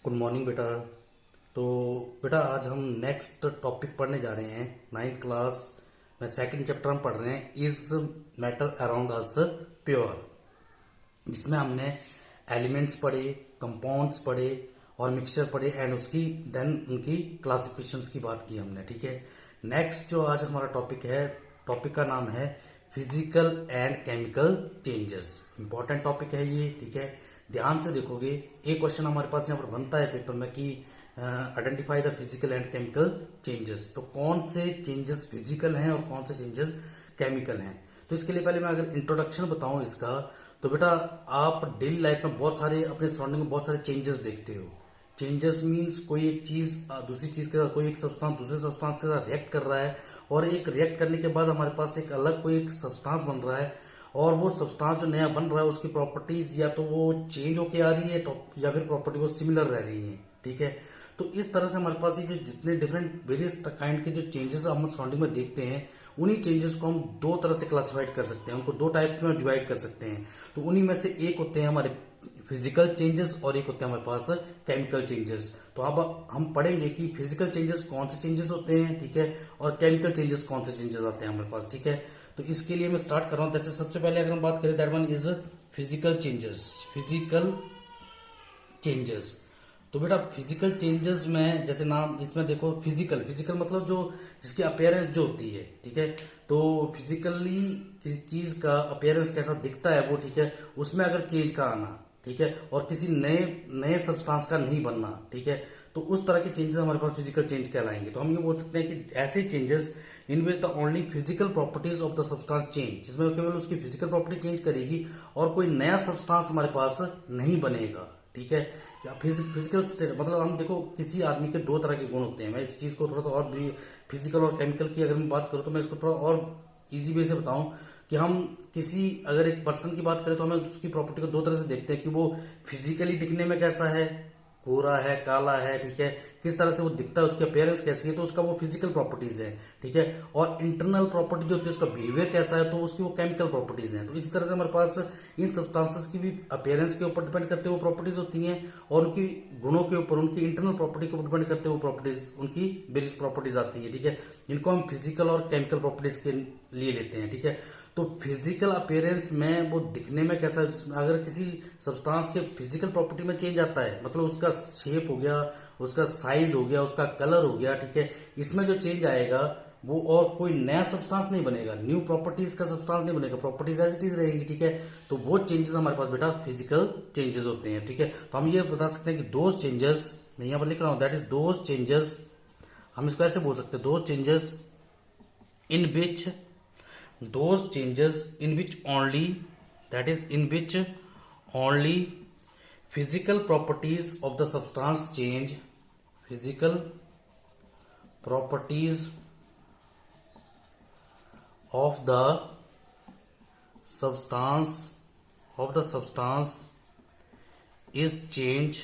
Good morning बेटा। तो बेटा आज हम नेक्स्ट टॉपिक पढ़ने जा रहे हैं। नाइन्थ क्लास में सेकंड चैप्टर हम पढ़ रहे हैं is matter around us pure, जिसमें हमने एलिमेंट्स पढ़े, कंपाउंड्स पढ़े और मिक्सचर पढ़े एंड उसकी देन उनकी क्लासिफिकेशंस की बात की हमने। ठीक है, नेक्स्ट जो आज हमारा टॉपिक है, टॉपिक का नाम है physical and chemical changes. Important topic है ये। ठीक है, ध्यान से देखोगे, एक क्वेश्चन हमारे पास यहाँ पर बनता है पेपर में कि identify the physical and chemical changes. तो कौन से चेंजेस फिजिकल हैं और कौन से चेंजेस केमिकल हैं। तो इसके लिए पहले मैं अगर इंट्रोडक्शन बताऊं इसका, तो बेटा आप डेली लाइफ में बहुत सारे अपने सराउंडिंग में बहुत सारे चेंजेस देखते हो। चेंजेस मीन्स कोई एक चीज दूसरी चीज के साथ, कोई एक सब्सटेंस दूसरे सब्सटेंस के साथ रिएक्ट कर रहा है और एक रिएक्ट करने के बाद हमारे पास एक अलग कोई एक सब्सटेंस बन रहा है और वो सब्सटेंस जो नया बन रहा है उसकी प्रॉपर्टीज या तो वो चेंज होके आ रही है या फिर प्रॉपर्टी वो सिमिलर रह रही है। ठीक है, तो इस तरह से हमारे पास ये जो जितने डिफरेंट वेरियस काइंड के जो चेंजेस हम सराउंडिंग में देखते हैं, उन्हीं चेंजेस को हम दो तरह से क्लासिफाइड कर सकते हैं, उनको दो टाइप्स में डिवाइड कर सकते हैं। तो उन्हीं में से एक होते हैं हमारे फिजिकल चेंजेस और एक होते हैं हमारे पास केमिकल चेंजेस। तो अब हम पढ़ेंगे कि फिजिकल चेंजेस कौन से चेंजेस होते हैं, ठीक है, और केमिकल चेंजेस कौन से चेंजेस आते हैं हमारे पास। ठीक है, तो इसके लिए मैं स्टार्ट कर रहा हूं। जैसे सबसे पहले अगर हम बात करें, that one is physical changes. Physical changes, तो बेटा फिजिकल चेंजेस में जैसे नाम इसमें देखो, फिजिकल फिजिकल मतलब जो जिसकी अपेयरेंस जो होती है। ठीक है, तो फिजिकली किसी चीज का अपेयरेंस कैसा दिखता है वो, ठीक है, उसमें अगर चेंज का आना, ठीक है, और किसी नए नए सब्सटेंस का नहीं बनना, ठीक है, तो उस तरह के चेंजेस हमारे पास फिजिकल चेंज कहलाएंगे। तो हम ये बोल सकते हैं कि ऐसे changes in which the only physical properties of the substance change, जिसमें केवल उसकी फिजिकल प्रॉपर्टी चेंज करेगी और कोई नया सब्सटेंस हमारे पास नहीं बनेगा। ठीक है, फिजिकल स्टेट मतलब हम देखो किसी आदमी के दो तरह के गुण होते हैं। मैं इस चीज को थोड़ा सा और भी फिजिकल और केमिकल की अगर मैं बात करूं तो मैं इसको थोड़ा और इजी वे से बताऊं कि हम किसी अगर एक पर्सन की बात करें तो हमें उसकी प्रॉपर्टी को दो तरह से देखते हैं कि वो फिजिकली दिखने में कैसा है, गोरा है, काला है, ठीक है, किस तरह से वो दिखता है, उसकी अपेयरेंस कैसी है, तो उसका वो फिजिकल प्रॉपर्टीज है। ठीक है, और इंटरनल प्रॉपर्टी जो होती है उसका बिहेवियर कैसा है, तो उसकी वो केमिकल प्रॉपर्टीज हैं। तो इसी तरह से हमारे पास इन सब्सटेंसेस की भी अपेयरेंस के ऊपर डिपेंड करते हुए प्रॉपर्टीज होती हैं और उनकी गुणों के ऊपर, उनकी इंटरनल प्रॉपर्टी के ऊपर डिपेंड करते हुए प्रॉपर्टीज, उनकी वेरियस प्रॉपर्टीज आती है। ठीक है, इनको हम फिजिकल और केमिकल प्रॉपर्टीज के लिए लेते हैं। ठीक है, तो फिजिकल अपीयरेंस में वो दिखने में कैसा, अगर किसी सब्सटेंस के फिजिकल प्रॉपर्टी में चेंज आता है, मतलब उसका शेप हो गया, उसका साइज हो गया, उसका कलर हो गया, ठीक है, इसमें जो चेंज आएगा वो और कोई नया सब्सटेंस नहीं बनेगा, न्यू प्रॉपर्टीज का सब्सटेंस नहीं बनेगा, प्रॉपर्टीज एज इट इज रहेंगी। ठीक है, तो वो चेंजेस हमारे पास बेटा फिजिकल चेंजेस होते हैं। ठीक है, तो हम ये बता सकते हैं कि दोज चेंजेस, मैं यहां पर लिख रहा हूं, दैट इज दोज चेंजेस, हम इसको ऐसे बोल सकते हैं, those changes in which those changes in which only, that is in which only physical properties of the substance change, physical properties of the substance is change,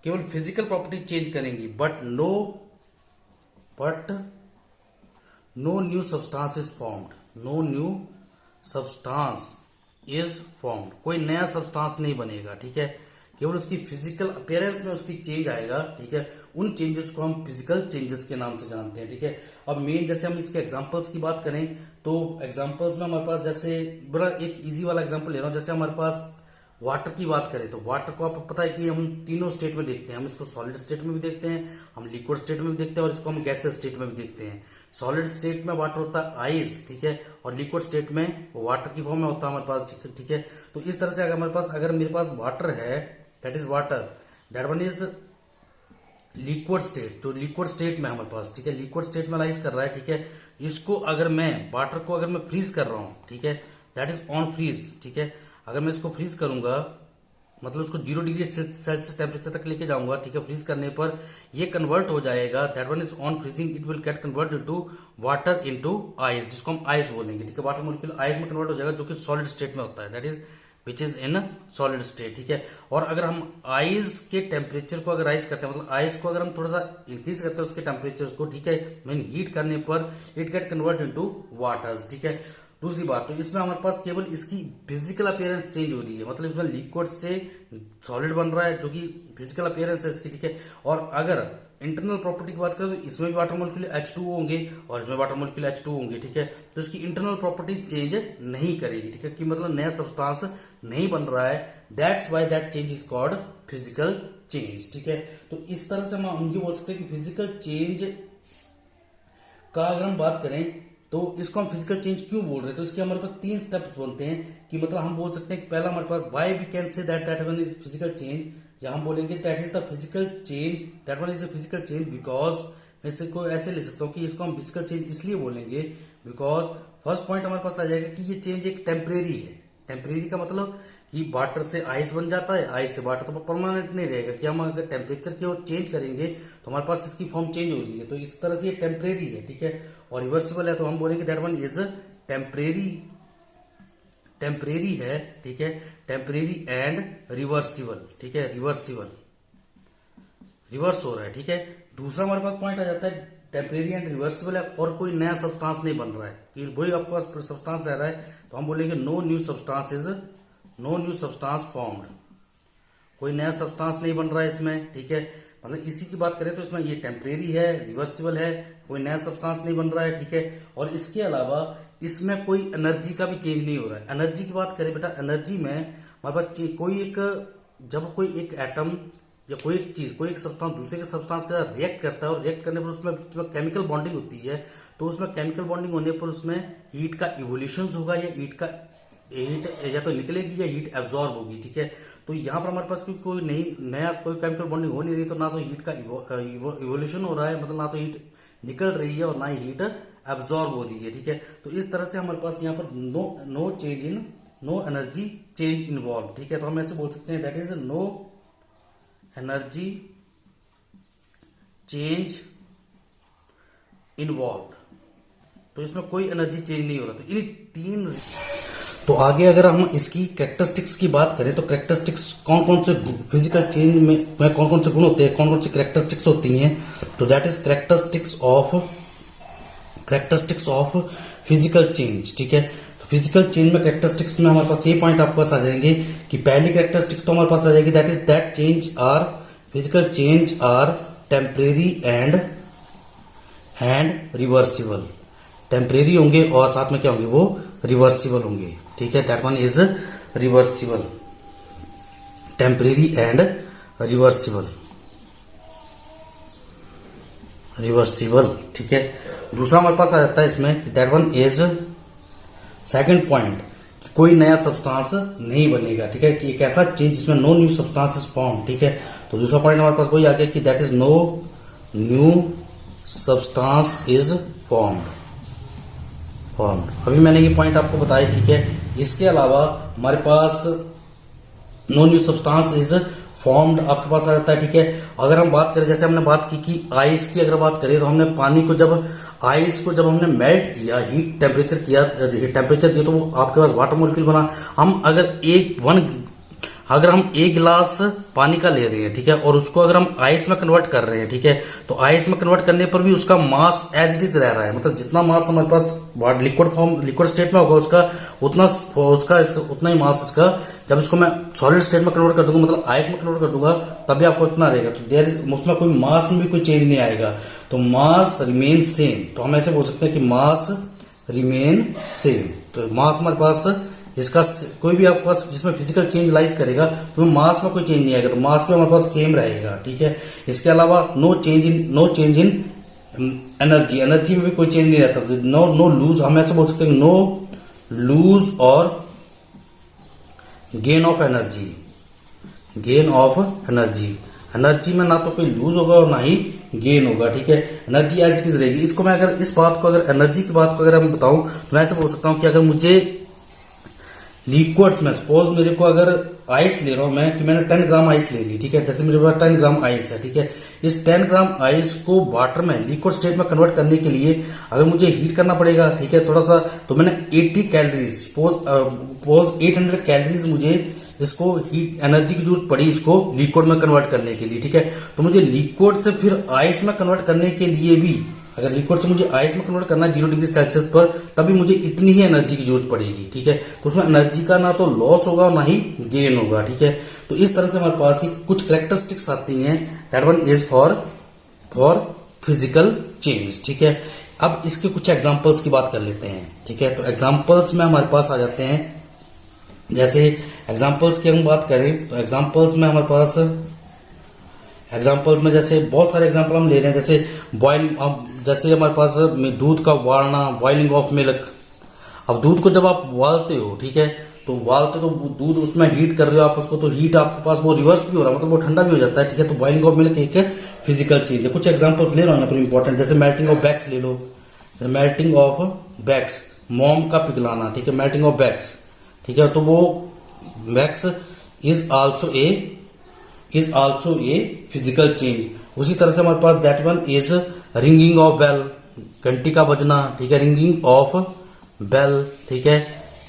केवल physical property change करेंगी, but no new substance is formed, no new substance is formed, कोई नया substance नहीं बनेगा। ठीक है, केवल उसकी फिजिकल अपीयरेंस में उसकी चेंज आएगा। ठीक है, उन चेंजेस को हम फिजिकल चेंजेस के नाम से जानते हैं। ठीक है, अब मेन जैसे हम इसके एग्जांपल्स की बात करें तो एग्जांपल्स में हमारे पास जैसे बड़ा एक इजी वाला एग्जांपल ले रहा हूं, जैसे हमारे पास वाटर की बात करें तो वाटर को आपको पता है कि हम तीनों स्टेट में देखते हैं। हम इसको सॉलिड स्टेट में भी देखते हैं, हम लिक्विड स्टेट में भी देखते हैं और इसको हम गैसेस स्टेट में भी देखते हैं। सॉलिड स्टेट में वाटर होता है आइस, ठीक है, और लिक्विड स्टेट में वाटर की फॉर्म में होता है हमारे पास। ठीक है, तो इस तरह से अगर मेरे पास वाटर है, that is water, that one is liquid state, जो लिक्विड स्टेट में हमारे पास, ठीक है, लिक्विड स्टेट में लाइज कर रहा है। ठीक है, इसको अगर मैं वाटर को अगर मैं फ्रीज कर रहा हूं, ठीक है, दैट इज ऑन फ्रीज। ठीक है, अगर मैं इसको फ्रीज करूंगा मतलब उसको 0 डिग्री सेल्सियस टेम्परेचर तक लेके जाऊंगा, ठीक है, फ्रीज करने पर ये कन्वर्ट हो जाएगा, that one is on freezing, it will get convert into water into ice, जिसको हम आइस बोलेंगे। ठीक है, वाटर मॉलिक्यूल आइस में कन्वर्ट हो जाएगा, जो कि सॉलिड स्टेट में होता है, that is which is in solid state. ठीक है, और अगर हम आइस के टेम्परेचर को अगर राइज करते हैं, मतलब आइस को अगर हम थोड़ा सा इंक्रीज करते हैं उसके टेम्परेचर को, ठीक है, मीन हीट करने पर it get convert into waters. ठीक है, दूसरी बात, तो इसमें हमारे पास केवल इसकी फिजिकल अपीयरेंस चेंज हो रही है, मतलब इसमें लिक्विड से सॉलिड बन रहा है जो कि फिजिकल अपीयरेंस है इसकी, ठीक है। और अगर इंटरनल प्रॉपर्टी की बात करें तो इसमें भी वाटर मॉलिक्यूल H2O होंगे और इसमें वाटर मॉलिक्यूल H2O होंगे, ठीक है। तो इसकी इंटरनल प्रॉपर्टी चेंज नहीं करेगी, ठीक है, कि मतलब नया सब्सटेंस नहीं बन रहा है, that's why that change is called physical change, ठीक है। तो इस तरह से हम ये बोल सकते हैं कि फिजिकल चेंज का अगर हम बात करें तो इसको हम फिजिकल चेंज क्यों बोल रहे हैं, तो इसके हमारे पास 3 स्टेप्स बनते हैं कि मतलब हम बोल सकते हैं कि पहला हमारे पास why we can say that one is physical change, या हम बोलेंगे that is the physical change, that one is the physical change because, मैं इसको ऐसे ले सकता हूँ कि इसको हम फिजिकल चेंज इसलिए बोलेंगे बिकॉज फर्स्ट पॉइंट हमारे पास आ जाएगा कि ये चेंज एक टेम्परेरी है। टेम्परेरी का मतलब कि वाटर से आइस बन जाता है, आइस से वाटर तो परमानेंट नहीं रहेगा, कि हम अगर टेम्परेचर की ओर चेंज करेंगे तो हमारे पास इसकी फॉर्म चेंज हो रही है, तो इस तरह से ये टेम्परेरी है, ठीक है। और रिवर्सिबल है तो हम बोलेंगे that one is temporary, temporary है, ठीक है, टेम्परेरी एंड रिवर्सिबल, ठीक है, रिवर्सिबल, रिवर्स हो रहा है, ठीक है। दूसरा हमारे पास पॉइंट आ जाता है टेम्परेरी एंड रिवर्सिबल है और कोई नया सब्सटेंस नहीं बन रहा है, कि वही आपके पास सब्सटेंस रह रहा है, तो हम बोलेंगे no new substance is, no new substance formed, कोई नया सब्सटेंस नहीं बन रहा है इसमें, ठीक है। मतलब इसी की बात करें तो इसमें ये टेम्परेरी है, रिवर्सिबल है, कोई नया सब्सटेंस नहीं बन रहा है, ठीक है। और इसके अलावा इसमें कोई एनर्जी का भी चेंज नहीं हो रहा है। एनर्जी की बात करें बेटा, एनर्जी में हमारे पास कोई एक, जब कोई एक एटम या कोई एक चीज, कोई एक सब्सटेंस दूसरे के सब्सटेंस के साथ रिएक्ट करता है और रिएक्ट करने पर उसमें केमिकल बॉन्डिंग होती है, तो उसमें केमिकल बॉन्डिंग होने पर उसमें हीट का इवोल्यूशन होगा, या हीट या तो निकलेगी या हीट एब्जॉर्ब होगी, ठीक है। तो यहाँ पर हमारे पास क्योंकि कोई नहीं नया कोई केमिकल बॉन्डिंग हो नहीं रही, तो ना तो हीट का इवोल्यूशन हो रहा है, मतलब ना तो हीट निकल रही है और ना ही हीट एब्जॉर्ब हो रही है, ठीक है। तो इस तरह से हमारे पास यहाँ पर no change in, no energy change involve, ठीक है। तो हम ऐसे बोल सकते हैं that is no energy change involve, तो इसमें कोई एनर्जी चेंज नहीं हो रहा। तो इन 3, तो आगे अगर हम इसकी कैरेक्टरिस्टिक्स की बात करें तो कैरेक्टरिस्टिक्स कौन कौन से फिजिकल चेंज में कौन कौन से गुण होते हैं, कौन कौन सी कैरेक्टरिस्टिक्स होती हैं, तो that is characteristics of physical change, ठीक है। तो फिजिकल चेंज में कैरेक्टरिस्टिक्स में हमारे पास ये पॉइंट आपके पास आ जाएंगे कि पहली कैरेक्टरिस्टिक्स तो हमारे पास आ जाएगी that is that change are, physical change are temporary and reversible, temporary होंगे और साथ में क्या होंगे, वो रिवर्सिबल होंगे, ठीक है। That one is reversible, temporary and reversible, ठीक है। दूसरा हमारे पास आ जाता है इसमें कि that one is second point, कि कोई नया सब्सटेंस नहीं बनेगा, ठीक है, कि एक ऐसा चेंज जिसमें no new substance is form, ठीक है। तो दूसरा पॉइंट हमारे पास वही आ गया कि that is no new substance is formed. अभी मैंने ये पॉइंट आपको बताया, ठीक है। इसके अलावा हमारे पास no new substance is formed आपके पास आ जाता है, ठीक है। अगर हम बात करें, जैसे हमने बात की कि आइस की अगर बात करें तो हमने पानी को आइस को जब हमने मेल्ट किया, हीट टेम्परेचर दिया तो वो आपके पास वाटर मॉलिक्यूल बना। अगर हम एक गिलास पानी का ले रहे हैं, ठीक है, और उसको अगर हम आइस में कन्वर्ट कर रहे हैं, ठीक है, तो आइस में कन्वर्ट करने पर भी उसका मास एज इट इज रह रहा है, मतलब जितना मास हमारे पास लिक्विड स्टेट में होगा उतना ही मास इसका, जब इसको मैं सॉलिड स्टेट में कन्वर्ट कर दूंगा, मतलब आइस में कन्वर्ट कर दूंगा, तभी आपको उतना रहेगा। तो उसमें कोई मास में भी कोई चेंज नहीं आएगा, तो मास रिमेन सेम। तो हम ऐसे बोल सकते हैं कि मास रिमेन सेम। तो मास हमारे पास इसका कोई भी आपके पास जिसमें फिजिकल चेंज लाइज करेगा तो मास में कोई चेंज नहीं आएगा, तो मास भी हमारे पास सेम रहेगा, ठीक है। इसके अलावा नो चेंज इन एनर्जी में भी कोई चेंज नहीं रहता, तो नो लूज, हम ऐसे बोल सकते हैं नो लूज और गेन ऑफ एनर्जी में ना तो कोई लूज होगा और ना ही गेन होगा, ठीक है। एनर्जी एज इट इज रहेगी। इसको मैं अगर एनर्जी की बात को अगर मैं बताऊं तो मैं ऐसे बोल सकता हूं कि अगर मुझे लिक्विड्स में सपोज मेरे को अगर आइस ले रहा हूं मैं, कि मैंने 10 ग्राम आइस ले ली, ठीक है, जैसे मेरे पास 10 ग्राम आइस है, ठीक है। इस 10 ग्राम आइस को वाटर में लिक्विड स्टेट में कन्वर्ट करने के लिए अगर मुझे हीट करना पड़ेगा, ठीक है, थोड़ा सा, तो मैंने 80 कैलोरीज सपोज 800 कैलोरीज मुझे इसको हीट एनर्जी की जरूरत पड़ी इसको लिक्विड में कन्वर्ट करने के लिए, ठीक है। तो मुझे लिक्विड से फिर आइस में कन्वर्ट करने के लिए भी अगर लिक्विड से मुझे आइस में कन्वर्ट करना है 0 डिग्री सेल्सियस पर, तभी मुझे इतनी ही एनर्जी की जरूरत पड़ेगी, ठीक है। तो उसमें एनर्जी का ना तो लॉस होगा ना ही गेन होगा, ठीक है। तो इस तरह से हमारे पास ही कुछ कैरेक्टरिस्टिक्स आती हैं, that one is for physical change, ठीक है। अब इसके कुछ एग्जांपल्स की बात कर लेते हैं, ठीक है। तो एग्जांपल्स में हमारे पास आ जाते हैं, जैसे एग्जांपल्स की हम बात करें तो एग्जांपल्स में हमारे पास एग्जांपल्स में जैसे बहुत सारे एग्जांपल हम ले रहे हैं, जैसे बॉइल, अब जैसे हमारे पास दूध का उबालना, बॉइलिंग ऑफ मिल्क। अब दूध को जब आप उबालते हो, ठीक है, तो उबालते तो दूध उसमें हीट कर रहे हो आप उसको, तो हीट आपके पास वो रिवर्स भी हो रहा है, मतलब वो ठंडा भी हो जाता है, ठीक है। तो बॉइलिंग ऑफ मिल्क एक फिजिकल चेंज है। कुछ एग्जांपल्स ले रहा हूं यहाँ पर इंपॉर्टेंट, जैसे मेल्टिंग ऑफ वैक्स ले लो, जैसे मेल्टिंग ऑफ वैक्स, मोम का पिघलाना, ठीक है, मेल्टिंग ऑफ वैक्स, ठीक है। तो वो wax is also a physical change. उसी तरह से हमारे पास that one is ringing of bell, घंटी का बजना, ठीक है, रिंगिंग ऑफ बेल, ठीक है,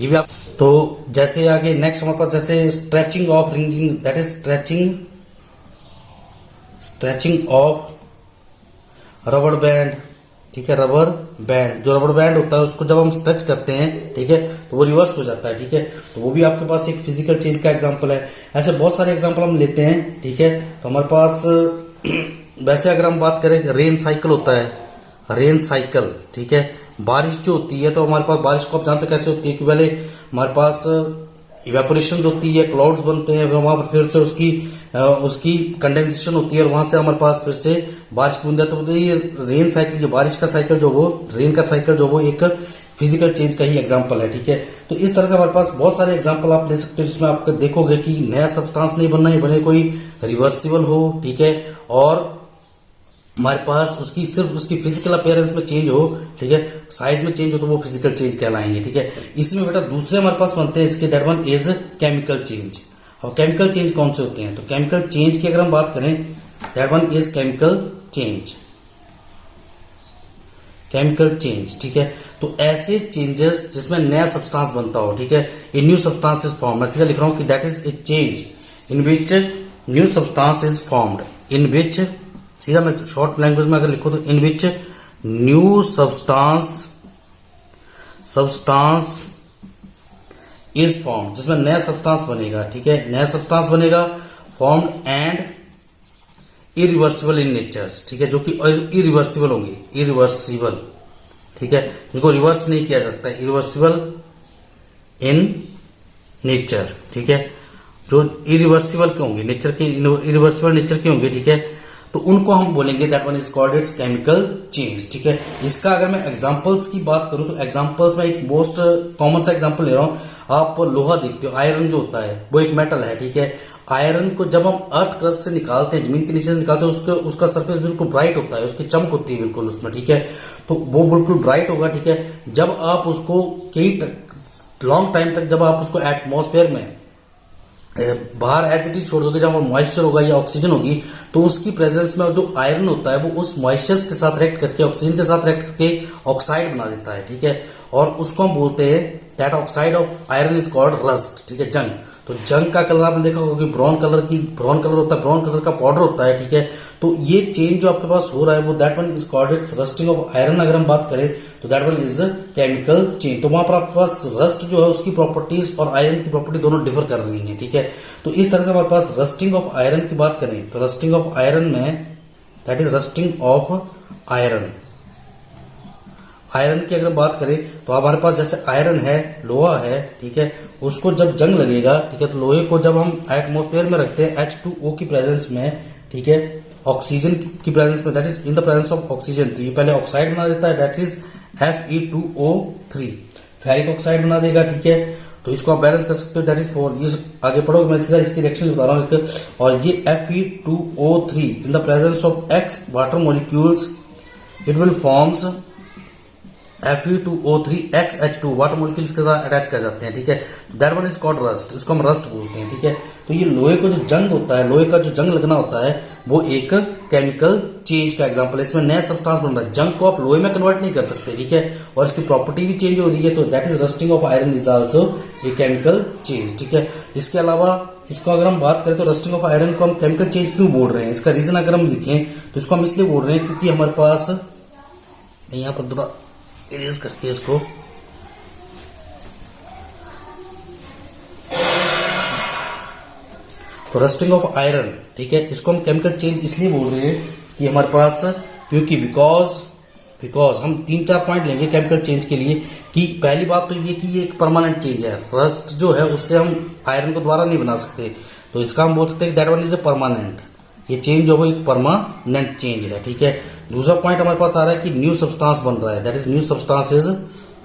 ये भी आप। तो जैसे आगे नेक्स्ट हमारे पास जैसे stretching of ringing, that is stretching of rubber band, ठीक है, रबर बैंड, जो रबर बैंड होता है उसको जब हम स्ट्रेच करते हैं, ठीक है, तो वो रिवर्स हो जाता है, ठीक है। तो वो भी आपके पास एक फिजिकल चेंज का एग्जांपल है। ऐसे बहुत सारे एग्जांपल हम लेते हैं, ठीक है। तो हमारे पास वैसे अगर हम बात करें, रेन साइकिल होता है, रेन साइकिल, ठीक है, बारिश जो होती है, तो हमारे पास बारिश को आप जानते कैसे होती है कि पहले हमारे पास इवेपोरेशन होती है, क्लाउड्स बनते हैं, वहां पर फिर से उसकी कंडेंसेशन होती है और वहां से हमारे पास फिर से बारिश की बूंदें। तो ये रेन साइकिल, जो बारिश का साइकिल जो वो रेन का साइकिल जो वो एक फिजिकल चेंज का ही एग्जांपल है, ठीक है। तो इस तरह से हमारे पास बहुत सारे एग्जांपल आप ले सकते हो, जिसमें आप देखोगे कि नया सब्सटेंस नहीं बनना ही बने, कोई रिवर्सिबल हो, ठीक है, और हमारे पास उसकी सिर्फ उसकी फिजिकल अपीयरेंस में चेंज हो, ठीक है, साइज में चेंज हो, तो वो फिजिकल चेंज कहलाएंगे, ठीक है। इसमें बेटा दूसरे हमारे पास बनते हैं इसके, that one is chemical change. और केमिकल चेंज कौन से होते हैं, तो केमिकल चेंज की अगर हम बात करें, that one is chemical change, chemical change, ठीक है। तो ऐसे चेंजेस जिसमें नया सब्सटेंस बनता हो, ठीक है, a new substance is form. मैं सीधा लिख रहा हूं कि that is a change in which new substance is formed, in which, सीधा मैं शॉर्ट लैंग्वेज में अगर लिखो तो in which new substance is form, जिसमें नया सब्सटेंस बनेगा, ठीक है, नया सब्सटेंस बनेगा, formed and irreversible in natures, ठीक है, जो कि इरिवर्सिबल होंगे, इरिवर्सिबल, ठीक है, जिनको रिवर्स नहीं किया जा सकता, इरिवर्सिबल इन नेचर, ठीक है, जो इरिवर्सिबल के होंगे नेचर के, इरिवर्सिबल नेचर के होंगे, ठीक है, तो उनको हम बोलेंगे that one is called its chemical change, ठीक है। इसका अगर मैं एग्जांपल्स की बात करूं तो एग्जांपल्स में एक मोस्ट कॉमन सा एग्जांपल ले रहा हूं। आप लोहा देखते हो, आयरन जो होता है वो एक मेटल है, ठीक है। आयरन को जब हम अर्थ क्रस्ट से निकालते हैं, जमीन के नीचे से निकालते हैं, उसका सरफेस बिल्कुल ब्राइट होता है, उसकी चमक होती है बिल्कुल उसमें, ठीक है। तो वो बिल्कुल ब्राइट होगा, ठीक है। जब आप उसको कई लॉन्ग टाइम तक जब आप उसको एटमॉस्फेयर में बाहर एज इट इज छोड़ दोगे, जहां मॉइस्चर होगा या ऑक्सीजन होगी, तो उसकी प्रेजेंस में जो आयरन होता है वो उस मॉइस्चर के साथ रिएक्ट करके, ऑक्सीजन के साथ रिएक्ट करके ऑक्साइड बना देता है, ठीक है। और उसको हम बोलते हैं that oxide of iron is called rust, ठीक है, जंग। तो जंग का कलर आपने देखा होगा कि ब्राउन कलर होता है, ब्राउन कलर का पाउडर होता है, ठीक है। तो ये चेंज जो आपके पास हो रहा है वो that one is called its rusting of iron. अगर हम बात करें तो that one is chemical change. तो वहां पर आपके पास रस्ट जो है उसकी प्रॉपर्टीज और आयरन की प्रॉपर्टी दोनों डिफर कर रही है, ठीक है। तो इस तरह से हमारे पास रस्टिंग ऑफ आयरन की बात करें तो रस्टिंग ऑफ आयरन में that is rusting of iron. Iron की अगर बात करें तो हमारे पास जैसे आयरन है, लोहा है, ठीक है, उसको जब जंग लगेगा, ठीक है, तो लोहे को जब हम एटमॉस्फेयर में रखते हैं H2O की प्रेजेंस में, ठीक है, ऑक्सीजन की प्रेजेंस में, that is in the presence of oxygen, तो ये पहले ऑक्साइड बना देता है, that is Fe2O3, ferric oxide बना देगा, ठीक है। तो इसको आप बैलेंस कर सकते हो, दैट इज 4। ये आगे पढ़ोगे, मैं सीधा इसकी रिएक्शन बता रहा हूँ इसके। और ये Fe2O3 in the presence of X water molecules it will forms Fe2O3 XH2 water molecules के साथ अटैच कर जाते हैं, ठीक है। That one is called rust, इसको हम रस्ट बोलते हैं, ठीक है। तो ये लोहे को जो जंग होता है, लोहे का जो जंग लगना होता है वो एक केमिकल चेंज का एग्जांपल है। इसमें नया सब्सटेंस बन रहा है, जंग को आप लोहे में कन्वर्ट नहीं कर सकते, ठीक है, और इसकी प्रॉपर्टी भी चेंज हो रही है, तो that is rusting of iron is also A chemical change, ठीक है। इसके अलावा इसको अगर हम बात करें तो रस्टिंग ऑफ आयरन को हम केमिकल चेंज क्यों बोल रहे हैं, इसका रीजन अगर हम लिखें तो इसको हम इसलिए बोल रहे हैं क्योंकि हमारे पास यहाँ पर थोड़ा इरेज करके इसको तो रस्टिंग ऑफ आयरन, ठीक है, इसको हम केमिकल चेंज इसलिए बोल रहे हैं कि हमारे पास क्योंकि बिकॉज हम 3-4 पॉइंट लेंगे केमिकल चेंज के लिए कि पहली बात तो ये कि ये एक परमानेंट चेंज है। रस्ट जो है उससे हम आयरन को दोबारा नहीं बना सकते, तो इसका हम बोल सकते हैं that one is a permanent. ये चेंज जो है एक परमानेंट चेंज है, ठीक है। दूसरा पॉइंट हमारे पास आ रहा है कि न्यू सब्सटेंस बन रहा है, that is new substance is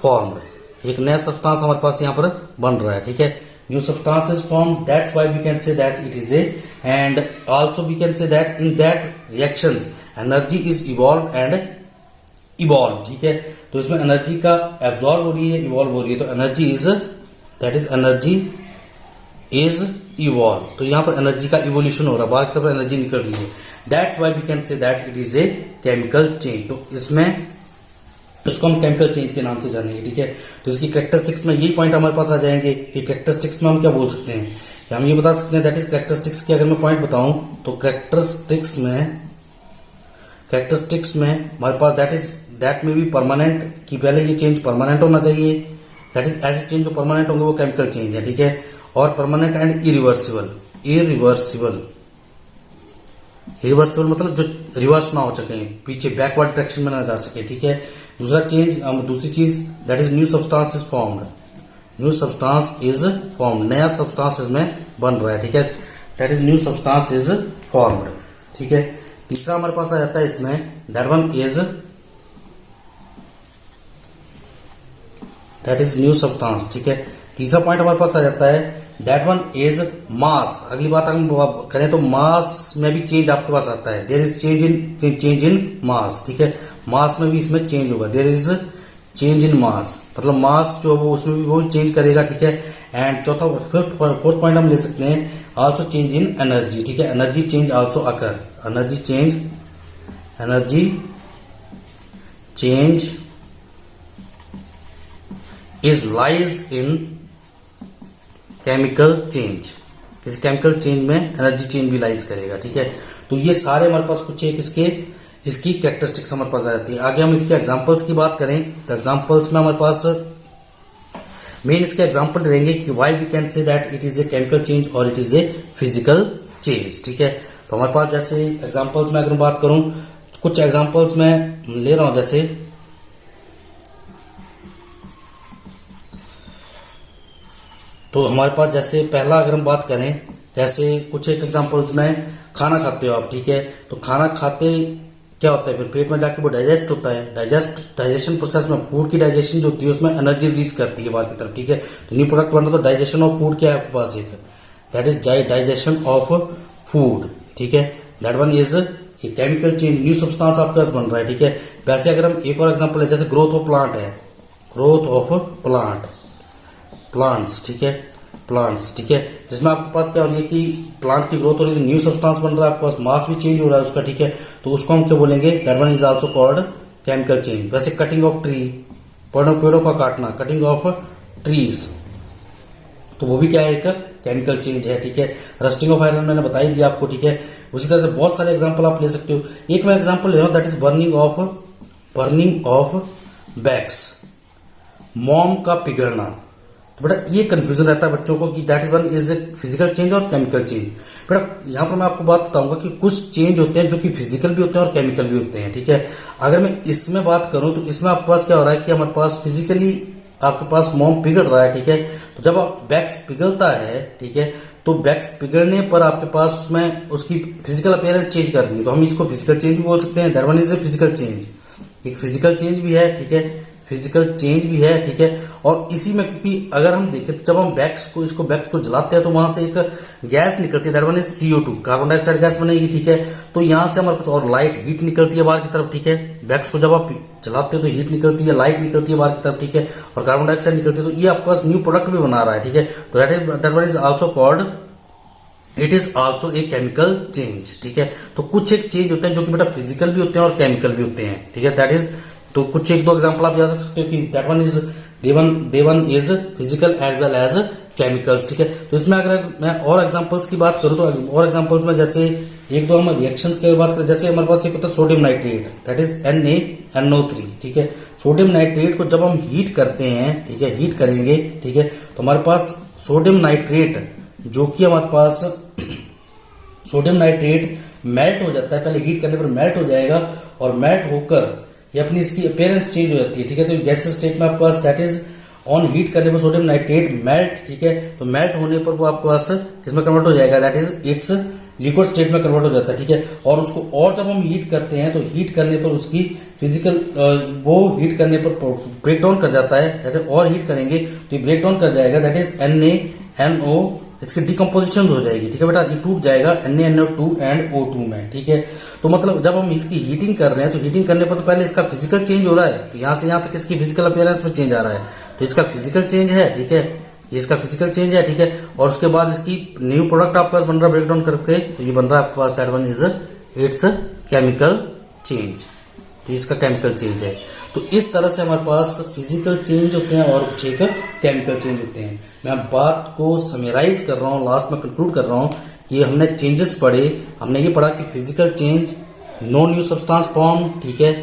formed. एक नया सब्सटेंस हमारे पास यहाँ पर बन रहा है, ठीक है। New substance is formed, that's why we can say that it is a, and also we can say that in that reactions energy is evolve and evolve, ठीक है। तो इसमें एनर्जी का एब्जॉर्ब हो रही है, इवॉल्व हो रही है, तो energy is that is energy is evolve. तो यहां पर एनर्जी का इवोल्यूशन हो रहा है, बाहर की तरफ एनर्जी निकल रही है, that's why we can say that it is a chemical change. तो इसमें इसको हम केमिकल चेंज के नाम से जानेंगे, ठीक है। तो इसकी कैरेक्टरिस्टिक्स में यही पॉइंट हमारे पास आ जाएंगे कि कैरेक्टरिस्टिक्स में हम क्या बोल सकते हैं, कि हम ये बता सकते हैं दैट इज कैरेक्टरिस्टिक्स की अगर मैं पॉइंट बताऊं तो कैरेक्टरिस्टिक्स में हमारे पास दैट में भी परमानेंट, कि पहले ये चेंज परमानेंट होना चाहिए, दैट इज ऐसे चेंज जो परमानेंट होंगे वो केमिकल चेंज है, ठीक है। और परमानेंट एंड इरिवर्सिबल मतलब जो रिवर्स ना हो सके, पीछे बैकवर्ड डायरेक्शन में ना जा सके, ठीक है। दूसरी चीज that is new substance is formed, नया सब्सटेंस इसमें बन रहा है, ठीक है, that is new substance is formed, ठीक है। तीसरा हमारे पास आ जाता है इसमें दैट इज न्यू सब्सटेंस, ठीक है। तीसरा पॉइंट हमारे पास आ जाता है दैट वन इज मास। अगली बात हम करें तो मास में भी चेंज आपके पास आता है, देयर इज चेंज इन मास, ठीक है। मास में भी इसमें चेंज होगा, देयर इज चेंज इन मास, मतलब मास जो वो उसमें भी वो चेंज करेगा, ठीक है। एंड फोर्थ पॉइंट हम ले सकते हैं आल्सो चेंज इन एनर्जी, ठीक है। Energy change also occur, energy change is lies in chemical change, किसी केमिकल चेंज में एनर्जी चेंज भी लाइज करेगा, ठीक है। तो ये सारे हमारे पास कुछ एक इसकी कैरेक्टरिस्टिक्स हमारे पास आ जाती है। आगे हम इसके एग्जांपल्स की बात करें तो एग्जांपल्स में हमारे पास मेन इसके एग्जांपल रहेंगे कि why we can say that it is a chemical change और it is a physical change, ठीक है। तो हमारे पास जैसे एग्जांपल्स में अगर मैं बात करूं, कुछ एग्जांपल्स में ले रहा हूं, जैसे तो हमारे पास जैसे पहला अगर हम बात करें, जैसे कुछ एक एग्जांपल्स में खाना खाते हो आप, ठीक है। तो खाना खाते क्या होता है, फिर पेट में जाके वो डाइजेस्ट होता है, डाइजेशन प्रोसेस में फूड की डाइजेशन जो होती है उसमें एनर्जी रिलीज करती है बाहर की तरफ, ठीक है। तो न्यू प्रोडक्ट बन रहा, तो डाइजेशन ऑफ फूड क्या है आपके पास, एक that is digestion of food, ठीक है। That one is a chemical change, new substance आपके पास बन रहा है, ठीक है। वैसे अगर हम एक और एग्जाम्पल है, जैसे ग्रोथ ऑफ प्लांट है, ग्रोथ ऑफ प्लांट्स, ठीक है, प्लांट्स, ठीक है, जिसमें आपके पास क्या हो रही है कि प्लांट की ग्रोथ हो रही है, न्यू सब्सटेंस बन रहा है, आपके पास मास भी चेंज हो रहा है उसका, ठीक है। तो उसको हम क्या बोलेंगे, that one is also called chemical change. वैसे कटिंग ऑफ ट्री, पेड़ों का काटना, कटिंग ऑफ ट्रीज, तो वो भी क्या है, एक केमिकल चेंज है, ठीक है। रस्टिंग ऑफ आयरन मैंने बता ही दिया आपको, ठीक है। उसी तरह से बहुत सारे एग्जाम्पल आप ले सकते हो। एक मैं एग्जाम्पल ले रहा हूं, that is burning of wax, मोम का पिघलना। तो बेटा ये कंफ्यूजन रहता है बच्चों को कि that is one is a physical change और केमिकल चेंज। बेटा यहाँ पर मैं आपको बात बताऊंगा कि कुछ चेंज होते हैं जो कि फिजिकल भी होते हैं और केमिकल भी होते हैं, ठीक है। अगर मैं इसमें बात करूं तो इसमें आपके पास क्या हो रहा है कि हमारे पास फिजिकली आपके पास मोम पिघल रहा है, ठीक है। तो जब आप बैक्स पिघलता है, ठीक है, तो बैक्स पिघलने पर आपके पास उसमें उसकी फिजिकल अपीयरेंस चेंज कर रही है, तो हम इसको फिजिकल चेंज भी बोल सकते हैं। That one is a physical change, एक फिजिकल चेंज भी है, ठीक है, फिजिकल चेंज भी है, ठीक है। और इसी में क्योंकि अगर हम देखें जब हम बैक्स को जलाते हैं तो वहां से एक गैस निकलती है, that one is CO2, carbon dioxide gas बनेगी, ठीक है। तो यहां से हमारे पास और लाइट हीट निकलती है बाहर की तरफ, ठीक है। बैक्स को जब आप जलाते हो तो हीट निकलती है, लाइट निकलती है बाहर की तरफ, ठीक है, और कार्बन डाइऑक्साइड निकलती है, तो ये आपके पास न्यू प्रोडक्ट भी बना रहा है, ठीक है। तो that one is also called, it is also A chemical change, ठीक है। तो कुछ एक चेंज होते हैं जो कि बेटा फिजिकल भी होते हैं और केमिकल भी होते हैं, ठीक है। दैट इज, तो कुछ एक दो एग्जांपल आप याद रख सकते हो कि that one is they one is physical as well as chemicals, ठीक है। तो इसमें अगर मैं और एग्जांपल्स की बात करूं तो और एग्जांपल्स में जैसे एक दो हम रिएक्शंस की बात करें, जैसे हमारे पास एक होता है sodium nitrate, that is NaNO3, ठीक है। सोडियम नाइट्रेट को जब हम हीट करते हैं, ठीक है, हीट करेंगे, ठीक है, तो हमारे पास सोडियम नाइट्रेट जो कि हमारे पास सोडियम नाइट्रेट मेल्ट हो जाता है, पहले हीट करने पर मेल्ट हो जाएगा और मेल्ट होकर ये अपनी इसकी अपीयरेंस चेंज हो जाती है, ठीक है। तो गैसेस स्टेट में आपके पास दैट इज ऑन हीट करने पर सोडियम नाइट्रेट मेल्ट, ठीक है, तो मेल्ट होने पर वो आपके पास किसमें कन्वर्ट हो जाएगा, that is it's liquid state में कन्वर्ट हो जाता है, ठीक है। और उसको और जब हम हीट करते हैं तो हीट करने पर उसकी फिजिकल वो हीट करने पर ब्रेक डाउन कर जाता है, जैसे और हीट करेंगे तो ये ब्रेक डाउन कर जाएगा, दैट इज NaNO, इसकी डिकम्पोजिशन हो जाएगी, ठीक है बेटा, ये टूट जाएगा NaNO2 एंड O2 में, ठीक है। तो मतलब जब हम इसकी हीटिंग कर रहे हैं तो हीटिंग करने पर तो पहले इसका फिजिकल चेंज हो रहा है, तो यहां से यहां तक इसकी फिजिकल अपीयरेंस में चेंज आ रहा है, तो इसका फिजिकल चेंज है, ठीक है, ये इसका फिजिकल चेंज है, ठीक है। और उसके बाद इसकी न्यू प्रोडक्ट आपके पास बन रहा है ब्रेक डाउन करके, तो ये बन रहा है आपके पास, that one is it's chemical change, तो इसका केमिकल चेंज है। तो इस तरह से हमारे पास फिजिकल चेंज होते हैं और कुछ एक केमिकल चेंज होते हैं। मैं बात को समराइज कर रहा हूँ, लास्ट में कंक्लूड कर रहा हूँ कि हमने चेंजेस पढ़े, हमने ये पढ़ा कि physical change, no new substance form, ठीक है,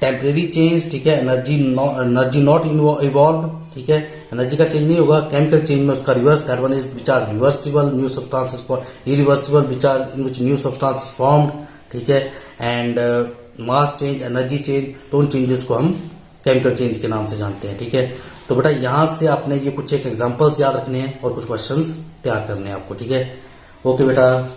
टेम्परेरी चेंज, ठीक है, एनर्जी नॉट इवॉल्व, ठीक है, एनर्जी का चेंज नहीं होगा। केमिकल चेंज में उसका reverse, that one is which are reversible, new substances irreversible which are in which new substances formed, ठीक है। And mass change, energy change, तो उन चेंजेस को हम केमिकल चेंज के नाम से जानते हैं, ठीक है। तो बेटा यहां से आपने ये कुछ एक एग्जांपल्स याद रखने हैं और कुछ क्वेश्चंस तैयार करने हैं आपको, ठीक है। ओके बेटा।